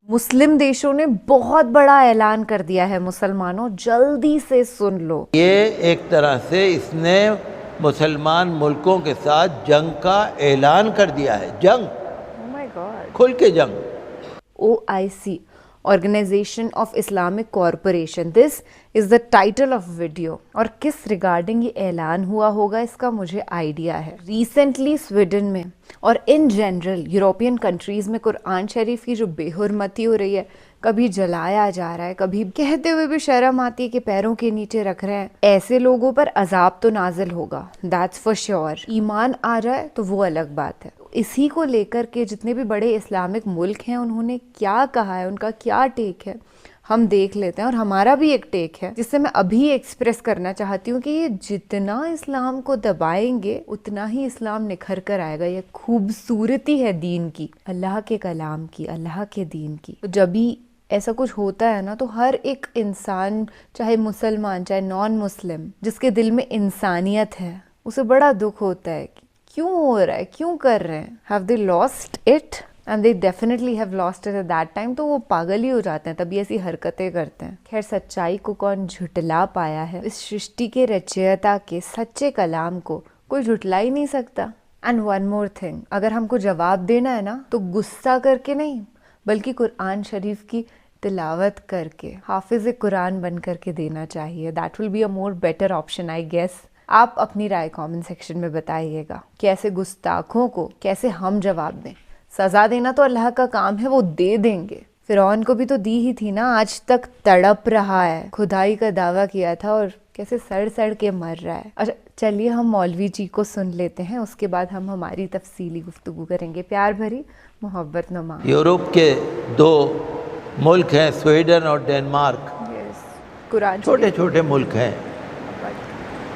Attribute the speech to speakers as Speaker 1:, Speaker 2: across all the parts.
Speaker 1: मुस्लिम देशों ने बहुत बड़ा ऐलान कर दिया है, मुसलमानों जल्दी से सुन लो।
Speaker 2: ये एक तरह से इसने मुसलमान मुल्कों के साथ जंग का ऐलान कर दिया है। जंग,
Speaker 1: Oh my God.
Speaker 2: खुल के जंग।
Speaker 1: OIC, Organization of Islamic Cooperation, this is the title of video. और किस रिगार्डिंग ये ऐलान हुआ होगा इसका मुझे आइडिया है। रिसेंटली स्वीडन में और इन जनरल यूरोपियन कंट्रीज में कुरान शरीफ की जो बेहुरमती हो रही है, कभी जलाया जा रहा है, कभी कहते हुए भी शर्म आती है कि पैरों के नीचे रख रहे हैं, ऐसे लोगों पर अजाब तो नाजिल होगा, दैट्स फॉर श्योर। ईमान आ जाए तो वो अलग बात है। इसी को लेकर के जितने भी बड़े इस्लामिक मुल्क हैं उन्होंने क्या कहा है, उनका क्या टेक है, हम देख लेते हैं। और हमारा भी एक टेक है जिससे मैं अभी एक्सप्रेस करना चाहती हूँ कि ये जितना इस्लाम को दबाएंगे उतना ही इस्लाम निखर कर आएगा। ये खूबसूरती है दीन की, अल्लाह के कलाम की, अल्लाह के दीन की। तो जब भी ऐसा कुछ होता है ना, तो हर एक इंसान, चाहे मुसलमान चाहे नॉन मुस्लिम, जिसके दिल में इंसानियत है, उसे बड़ा दुख होता है कि क्यों हो रहा है, क्यों कर रहे हैं। Have they lost it? And they definitely have lost it at that time. तो वो पागल ही हो जाते हैं, तभी ऐसी हरकतें करते हैं। खैर, सच्चाई को कौन झुटला पाया है? इस सृष्टि के रचयिता के सच्चे कलाम को कोई झुटला ही नहीं सकता। एंड वन मोर थिंग, अगर हमको जवाब देना है ना, तो गुस्सा करके नहीं, बल्कि कुरान शरीफ की तिलावत करके, हाफिज कुरान बन करके देना चाहिए। That will be a more better option I guess. आप अपनी राय कमेंट सेक्शन में बताइएगा कि ऐसे गुस्ताखों को कैसे हम जवाब दें। सजा देना तो अल्लाह का काम है, वो दे देंगे। फिरौन को भी तो दी ही थी ना, आज तक तड़प रहा है, खुदाई का दावा किया था और कैसे सड़ सड़ के मर रहा है। अच्छा चलिए हम मौलवी जी को सुन लेते हैं, उसके बाद हम हमारी तफसीली गुफ्तगू करेंगे, प्यार भरी मोहब्बत नुमा।
Speaker 2: यूरोप के दो मुल्क हैं, स्वीडन और डेनमार्क।
Speaker 1: कुरान
Speaker 2: छोटे छोटे मुल्क हैं,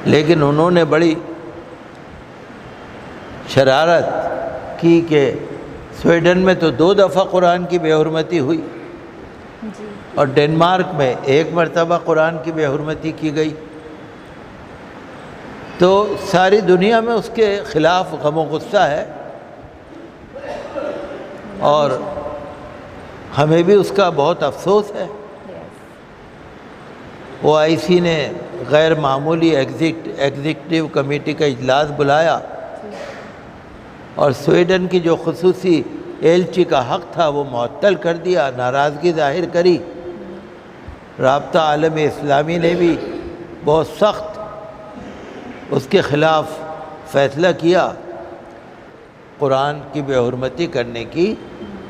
Speaker 2: लेकिन उन्होंने बड़ी शरारत की कि स्वीडन में तो 2 दफ़ा कुरान की बेहुरमती हुई
Speaker 1: जी।
Speaker 2: और डेनमार्क में 1 मरतबा कुरान की बेहुरमती की गई। तो सारी दुनिया में उसके ख़िलाफ़ गम गुस्सा है और हमें भी उसका बहुत अफसोस है। OIC ने गैर मामूली एग्जीक्यूटिव कमेटी का इजलास बुलाया और स्वीडन की जो खुसूसी एलची का हक़ था वो मुअत्तल कर दिया, नाराज़गी ज़ाहिर करी। राब्ता आलम इस्लामी ने भी बहुत सख्त उसके ख़िलाफ़ फ़ैसला किया कुरान की बेहुरमती करने की।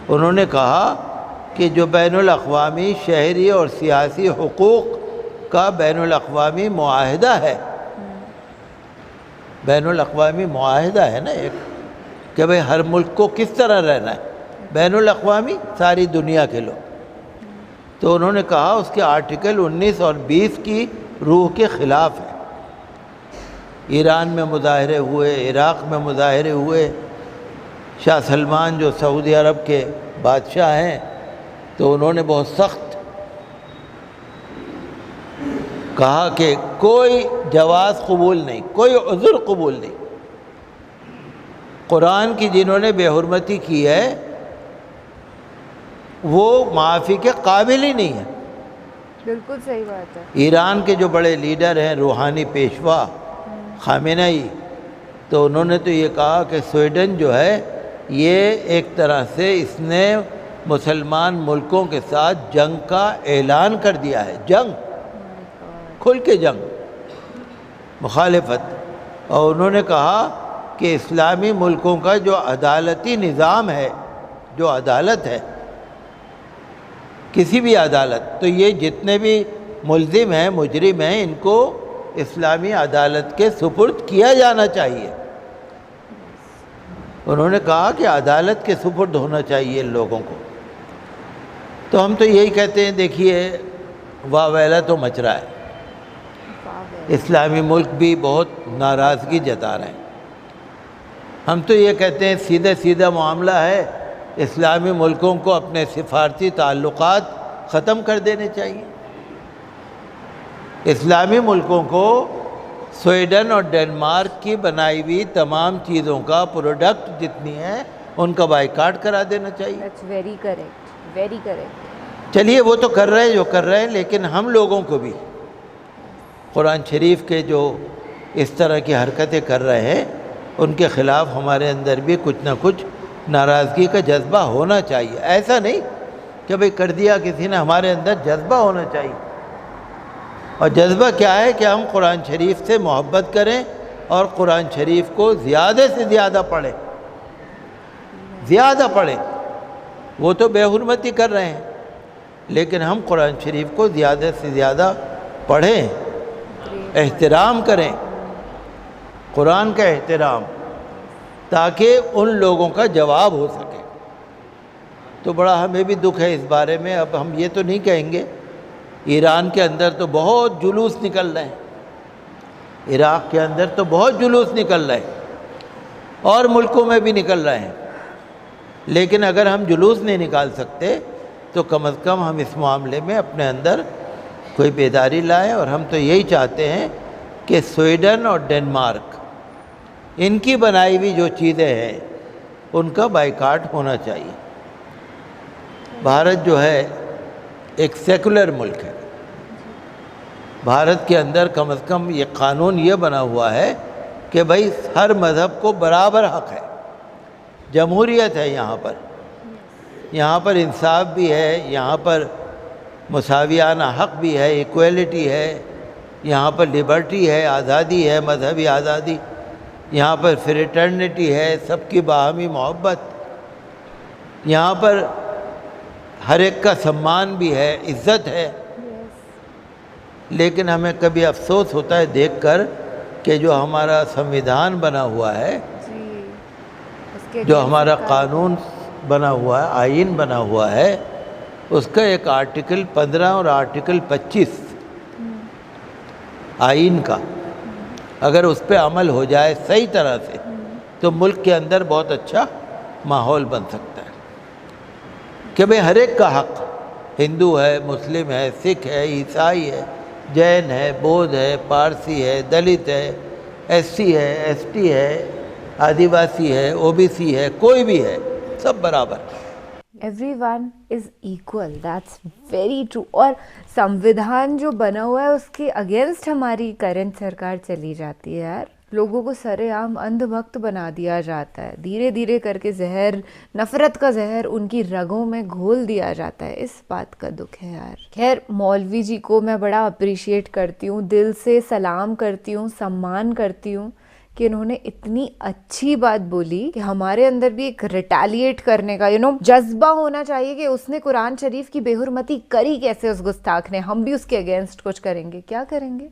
Speaker 2: उन्होंने कहा कि जो बैनुल अक़वामी शहरी और सियासी हुकूक़ का बैनुल अक़वामी मुआहिदा है, बैनुल अक़वामी मुआहिदा है ना एक, कि भाई हर मुल्क को किस तरह रहना है, बैनुल अक़वामी सारी दुनिया के लोग। तो उन्होंने कहा उसके आर्टिकल 19 और 20 की रूह के ख़िलाफ़ है। ईरान में मुज़ाहरे हुए, इराक़ में मुज़ाहरे हुए। शाह सलमान जो सऊदी अरब के बादशाह हैं, तो उन्होंने बहुत सख्त कहा कि कोई जवाज़ कबूल नहीं, कोई उज़्र कबूल नहीं। कुरान की जिन्होंने बेहुरमती की है वो माफ़ी के काबिल ही नहीं है।
Speaker 1: बिल्कुल सही बात है।
Speaker 2: ईरान के जो बड़े लीडर हैं, रूहानी पेशवा खामेनेई, तो उन्होंने तो ये कहा कि स्वीडन जो है ये एक तरह से इसने मुसलमान मुल्कों के साथ जंग का ऐलान कर दिया है। जंग, खुल के जंग, मुखालिफत। और उन्होंने कहा कि इस्लामी मुल्कों का जो अदालती निज़ाम है, जो अदालत है, किसी भी अदालत, तो ये जितने भी मुल्ज़िम हैं, मुजरिम हैं, इनको इस्लामी अदालत के सुपुर्द किया जाना चाहिए। उन्होंने कहा कि अदालत के सुपुर्द होना चाहिए इन लोगों को। तो हम तो यही कहते हैं, देखिए वावेला तो मच रहा है, इस्लामी मुल्क भी बहुत नाराज़गी जता रहे हैं। हम तो ये कहते हैं सीधा सीधा मामला है, इस्लामी मुल्कों को अपने सिफारती ताल्लुकात ख़त्म कर देने चाहिए। इस्लामी मुल्कों को स्वीडन और डेनमार्क की बनाई हुई तमाम चीज़ों का प्रोडक्ट जितनी है उनका बाइकाट करा देना चाहिए।
Speaker 1: That's very correct. Very correct.
Speaker 2: चलिए वो तो कर रहे हैं जो कर रहे हैं, लेकिन हम लोगों को भी कुरान शरीफ के जो इस तरह की हरकतें कर रहे हैं उनके ख़िलाफ़ हमारे अंदर भी कुछ ना कुछ नाराज़गी का जज्बा होना चाहिए। ऐसा नहीं कि भाई कर दिया किसी ने, हमारे अंदर जज्बा होना चाहिए। और जज्बा क्या है कि हम कुरान शरीफ से मोहब्बत करें और कुरान शरीफ को ज़्यादा से ज़्यादा पढ़ें, ज़्यादा पढ़ें। वो तो बेहुरमती कर रहे हैं, लेकिन हम कुरान शरीफ को ज़्यादा से ज़्यादा पढ़ें, एहतराम करें कुरान का एहतराम, ताकि उन लोगों का जवाब हो सके। तो बड़ा हमें भी दुख है इस बारे में। अब हम ये तो नहीं कहेंगे, ईरान के अंदर तो बहुत जुलूस निकल रहे हैं, इराक़ के अंदर तो बहुत जुलूस निकल रहे हैं, और मुल्कों में भी निकल रहे हैं। लेकिन अगर हम जुलूस नहीं निकाल सकते तो कम से कम हम इस मामले में अपने अंदर कोई बेदारी लाएं। और हम तो यही चाहते हैं कि स्वीडन और डेनमार्क, इनकी बनाई हुई जो चीज़ें हैं उनका बाइकाट होना चाहिए। भारत जो है एक सेकुलर मुल्क है। भारत के अंदर कम से कम ये कानून ये बना हुआ है कि भाई हर मज़हब को बराबर हक़ है, जमहूरियत है यहाँ पर इंसाफ भी है, यहाँ पर मुसावियाना हक़ भी है, इक्वलिटी है, यहाँ पर लिबर्टी है, आज़ादी है, मजहबी आज़ादी, यहाँ पर फ्रेटर्निटी है, सबकी बाहमी मोहब्बत, यहाँ पर हर एक का सम्मान भी है, इज़्ज़त है। लेकिन हमें कभी अफसोस होता है देखकर कि जो हमारा संविधान बना हुआ है, जो हमारा कानून बना हुआ है, आइन बना हुआ है, उसका एक आर्टिकल 15 और आर्टिकल 25 आइन का अगर उस पर अमल हो जाए सही तरह से तो मुल्क के अंदर बहुत अच्छा माहौल बन सकता है कि भाई हर एक का हक़, हिंदू है, मुस्लिम है, सिख है, ईसाई है, जैन है, बौद्ध है, पारसी है, दलित है, एससी है, एसटी है, आदिवासी है, ओबीसी है, कोई भी है, सब बराबर।
Speaker 1: Everyone is equal, that's very true। और संविधान जो बना हुआ है उसके अगेंस्ट हमारी करंट सरकार चली जाती है यार। लोगों को सरेआम अंधभक्त बना दिया जाता है, धीरे धीरे करके जहर, नफरत का जहर उनकी रगों में घोल दिया जाता है। इस बात का दुख है यार। खैर, मौलवी जी को मैं बड़ा अप्रिशिएट करती हूँ, दिल से सलाम करती हूँ, सम्मान करती हूँ कि इन्होंने इतनी अच्छी बात बोली कि हमारे अंदर भी एक रिटेलिएट करने का जज्बा होना चाहिए कि उसने कुरान शरीफ की बेहुरमती करी कैसे उस गुस्ताख ने, हम भी उसके अगेंस्ट कुछ करेंगे। क्या करेंगे?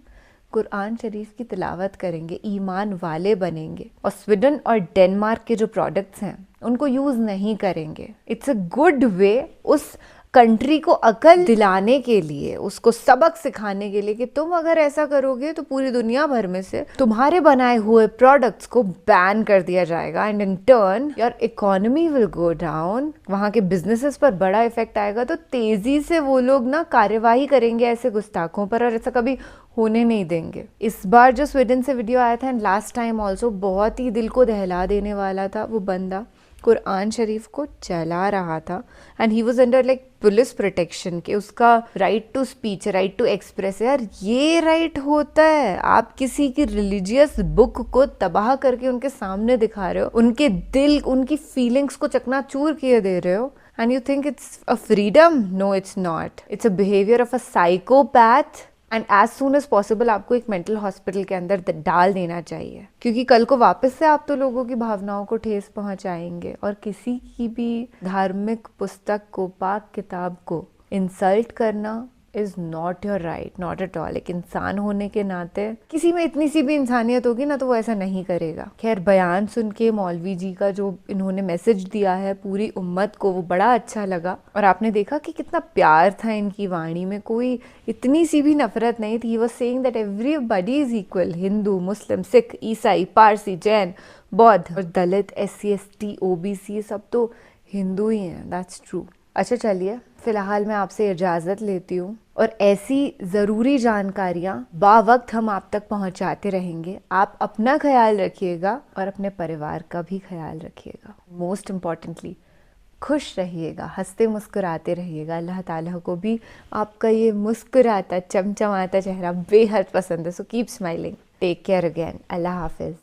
Speaker 1: कुरान शरीफ की तिलावत करेंगे, ईमान वाले बनेंगे, और स्वीडन और डेनमार्क के जो प्रोडक्ट्स हैं उनको यूज़ नहीं करेंगे। इट्स अ गुड वे उस कंट्री को अकल दिलाने के लिए, उसको सबक सिखाने के लिए कि तुम अगर ऐसा करोगे तो पूरी दुनिया भर में से तुम्हारे बनाए हुए प्रोडक्ट्स को बैन कर दिया जाएगा, and in turn your economy will go down. वहाँ के बिजनेसेस पर बड़ा इफेक्ट आएगा, तो तेजी से वो लोग ना कार्यवाही करेंगे ऐसे गुस्ताखों पर, और ऐसा कभी होने नहीं देंगे। इस बार जो स्वीडन से वीडियो आया था, एंड लास्ट टाइम ऑल्सो, बहुत ही दिल को दहला देने वाला था। वो बंदा कुरान शरीफ को चला रहा था and he was under like police protection के, उसका right to speech, right to express. यार ये राइट होता है? आप किसी की रिलीजियस बुक को तबाह करके उनके सामने दिखा रहे हो, उनके दिल, उनकी फीलिंग्स को चकनाचूर किए दे रहे हो, and you think it's a freedom? No, it's not. It's a behavior of a psychopath. And as soon as possible आपको एक मेंटल हॉस्पिटल के अंदर डाल देना चाहिए, क्योंकि कल को वापस से आप तो लोगों की भावनाओं को ठेस पहुंचाएंगे। और किसी की भी धार्मिक पुस्तक को, पाक किताब को इंसल्ट करना is not your right, not at all. एक इंसान होने के नाते किसी में इतनी सी भी इंसानियत होगी ना तो वो ऐसा नहीं करेगा। खैर, बयान सुन के मौलवी जी का जो इन्होंने मैसेज दिया है पूरी उम्मत को, वो बड़ा अच्छा लगा। और आपने देखा कि कितना प्यार था इनकी वाणी में, कोई इतनी सी भी नफरत नहीं थी। He was saying that everybody is equal, Hindu, Muslim, Sikh, Isai, Parsi, Jain, बौद्ध और दलित, SC ST OBC, ये सब तो हिंदू ही हैं। That's true. अच्छा चलिए, फिलहाल मैं आपसे इजाज़त लेती हूँ, और ऐसी ज़रूरी जानकारियाँ बावक्त हम आप तक पहुँचाते रहेंगे। आप अपना ख्याल रखिएगा और अपने परिवार का भी ख्याल रखिएगा। मोस्ट इम्पॉर्टेंटली खुश रहिएगा, हंसते मुस्कुराते रहिएगा। अल्लाह ताला को भी आपका ये मुस्कुराता चमचमाता चेहरा बेहद पसंद है। So keep smiling. Take care again. अल्लाह हाफिज़।